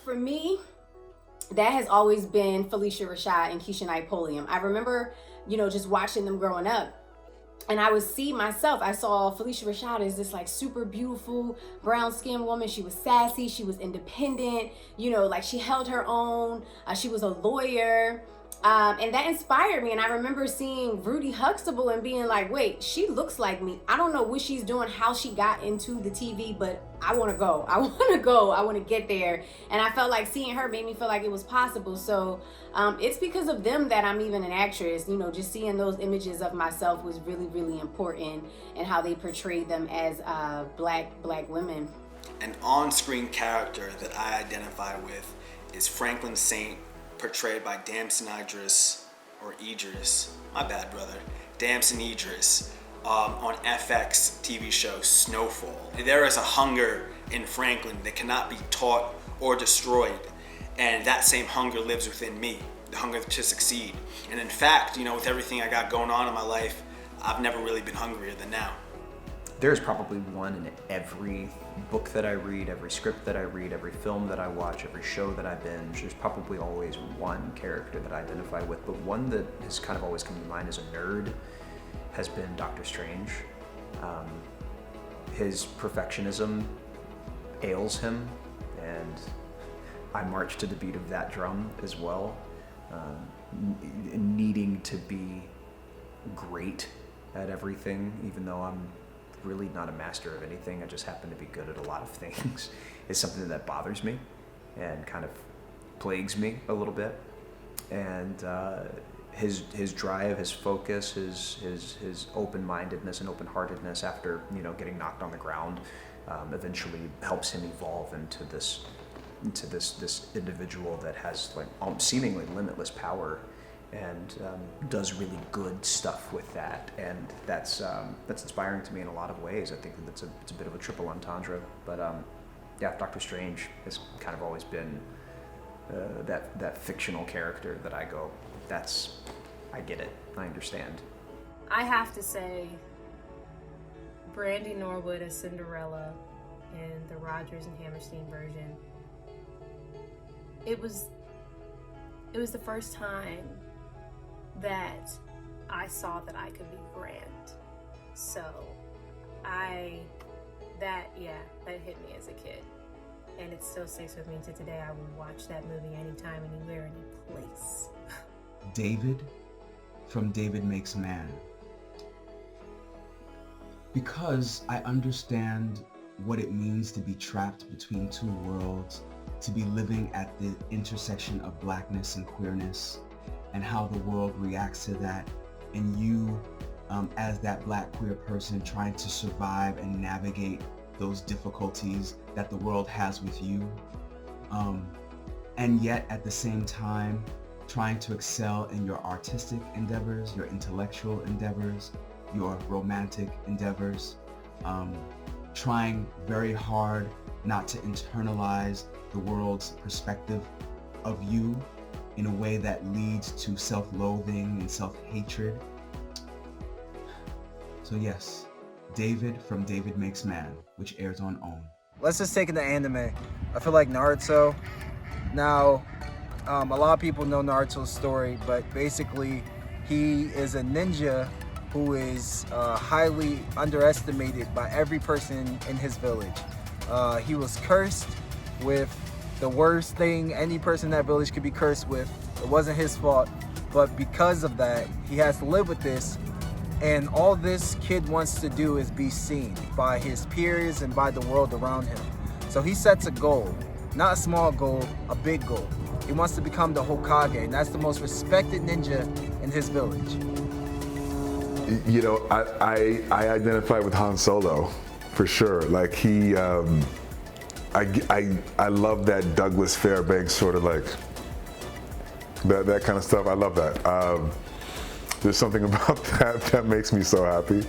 For me, that has always been Felicia Rashad and Keisha Knight Pulliam. I remember, just watching them growing up. And I would see myself, I saw Felicia Rashad as this like super beautiful brown skinned woman. She was sassy, she was independent, like she held her own. She was a lawyer. And that inspired me. And I remember seeing Rudy Huxtable and being like, wait, she looks like me. I don't know what she's doing, how she got into the TV, but I want to go. I want to get there. And I felt like seeing her made me feel like it was possible. So it's because of them that I'm even an actress. Just seeing those images of myself was really, really important, and how they portrayed them as black women. An on-screen character that I identify with is Franklin Saint, portrayed by Damson Idris, or Idris, my bad brother, Damson Idris, on FX TV show Snowfall. There is a hunger in Franklin that cannot be taught or destroyed, and that same hunger lives within me, the hunger to succeed. And in fact, with everything I got going on in my life, I've never really been hungrier than now. There's probably one in every book that I read, every script that I read, every film that I watch, every show that I binge. There's probably always one character that I identify with, but one that has kind of always come to mind as a nerd has been Doctor Strange. His perfectionism ails him, and I march to the beat of that drum as well, needing to be great at everything, even though I'm really not a master of anything. I just happen to be good at a lot of things. Is something that bothers me and kind of plagues me a little bit. And his drive, his focus, his open-mindedness and open-heartedness after getting knocked on the ground eventually helps him evolve into this individual that has like seemingly limitless power, and does really good stuff with that, and that's inspiring to me in a lot of ways. I think that it's a bit of a triple entendre, but yeah, Doctor Strange has kind of always been that fictional character that I go, I get it, I understand. I have to say, Brandy Norwood as Cinderella in the Rodgers and Hammerstein version, it was the first time that I saw that I could be grand. So that hit me as a kid. And it still sticks with me to today. I will watch that movie anytime, anywhere, any place. David from David Makes Man. Because I understand what it means to be trapped between two worlds, to be living at the intersection of blackness and queerness, and how the world reacts to that, and you as that black queer person trying to survive and navigate those difficulties that the world has with you, and yet at the same time trying to excel in your artistic endeavors, your intellectual endeavors, your romantic endeavors, trying very hard not to internalize the world's perspective of you in a way that leads to self-loathing and self-hatred. So yes, David from David Makes Man, which airs on OWN. Let's just take it to anime. I feel like Naruto. Now, a lot of people know Naruto's story, but basically he is a ninja who is highly underestimated by every person in his village. He was cursed with the worst thing any person in that village could be cursed with. It wasn't his fault, but because of that, he has to live with this. And all this kid wants to do is be seen by his peers and by the world around him. So he sets a goal, not a small goal, a big goal. He wants to become the Hokage, and that's the most respected ninja in his village. You know, I identify with Han Solo, for sure. Like he, I love that Douglas Fairbanks sort of like, that kind of stuff. I love that. There's something about that makes me so happy.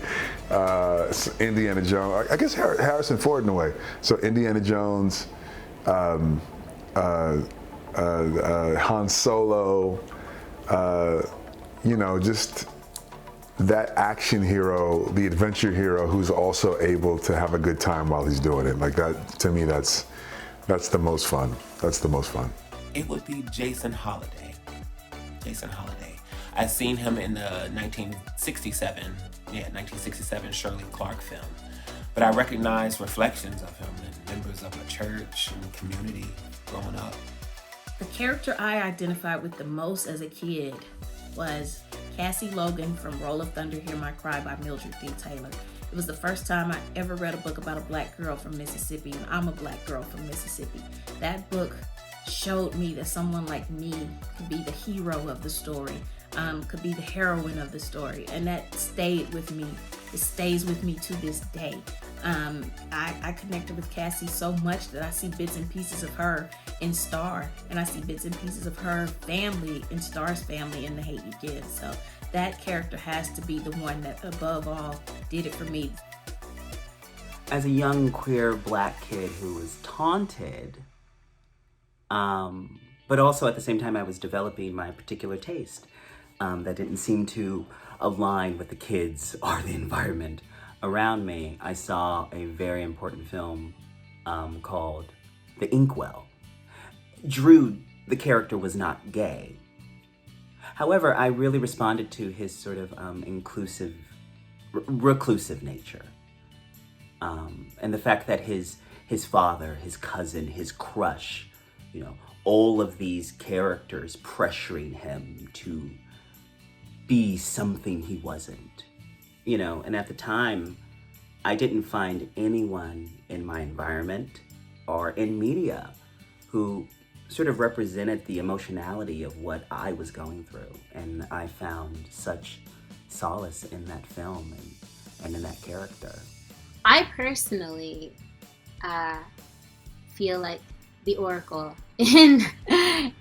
Indiana Jones, I guess Harrison Ford in a way. So Indiana Jones, Han Solo, you know, just that action hero, the adventure hero who's also able to have a good time while he's doing it. Like that, to me, that's the most fun. That's the most fun. It would be Jason Holiday. Jason Holiday. I've seen him in the 1967 Shirley Clark film. But I recognize reflections of him in members of my church and community growing up. The character I identified with the most as a kid was Cassie Logan from Roll of Thunder, Hear My Cry by Mildred D. Taylor. It was the first time I ever read a book about a black girl from Mississippi, and I'm a black girl from Mississippi. That book showed me that someone like me could be the hero of the story, could be the heroine of the story, and that stayed with me. It stays with me to this day. I connected with Cassie so much that I see bits and pieces of her in Star, and I see bits and pieces of her family in Star's family in The Hate U Give. So that character has to be the one that above all did it for me. As a young queer black kid who was taunted, but also at the same time I was developing my particular taste that didn't seem to align with the kids or the environment around me, I saw a very important film called The Inkwell. Drew, the character, was not gay. However, I really responded to his sort of reclusive nature. And the fact that his father, his cousin, his crush, all of these characters pressuring him to be something he wasn't. And at the time, I didn't find anyone in my environment or in media who sort of represented the emotionality of what I was going through. And I found such solace in that film and in that character. I personally feel like the Oracle in the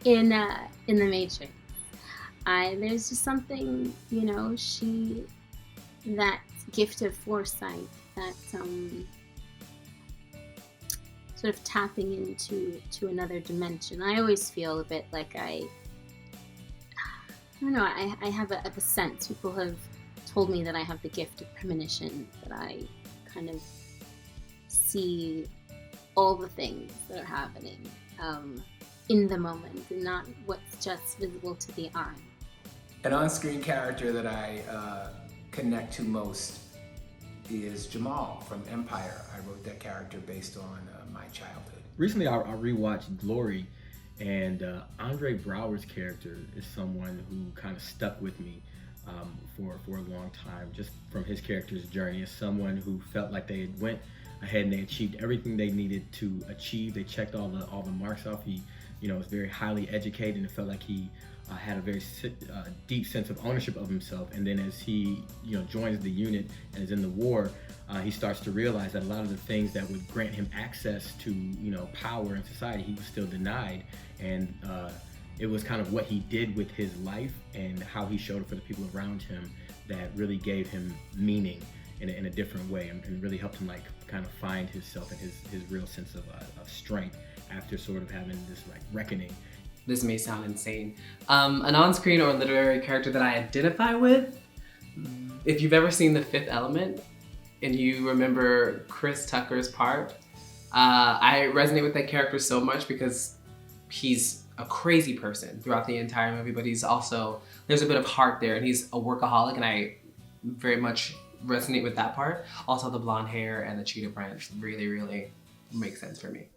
Matrix. There's just something, that gift of foresight, that sort of tapping into another dimension. I always feel a bit like I don't know, I have a sense. People have told me that I have the gift of premonition, that I kind of see all the things that are happening in the moment and not what's just visible to the eye. An on-screen character that I connect to most is Jamal from Empire. I wrote that character based on my childhood. Recently I rewatched Glory, and Andre Braugher's character is someone who kind of stuck with me for a long time, just from his character's journey, as someone who felt like they had went ahead and they achieved everything they needed to achieve. They checked all the marks off. He was very highly educated, and it felt like he had a very deep sense of ownership of himself. And then as he joins the unit and is in the war, he starts to realize that a lot of the things that would grant him access to power in society, he was still denied. And it was kind of what he did with his life and how he showed it for the people around him that really gave him meaning in a different way, and really helped him kind of find himself and his real sense of strength after sort of having this reckoning. This may sound insane. An on-screen or literary character that I identify with, if you've ever seen The Fifth Element and you remember Chris Tucker's part, I resonate with that character so much because he's a crazy person throughout the entire movie, but there's a bit of heart there, and he's a workaholic, and I very much resonate with that part. Also, the blonde hair and the cheetah print really, really make sense for me.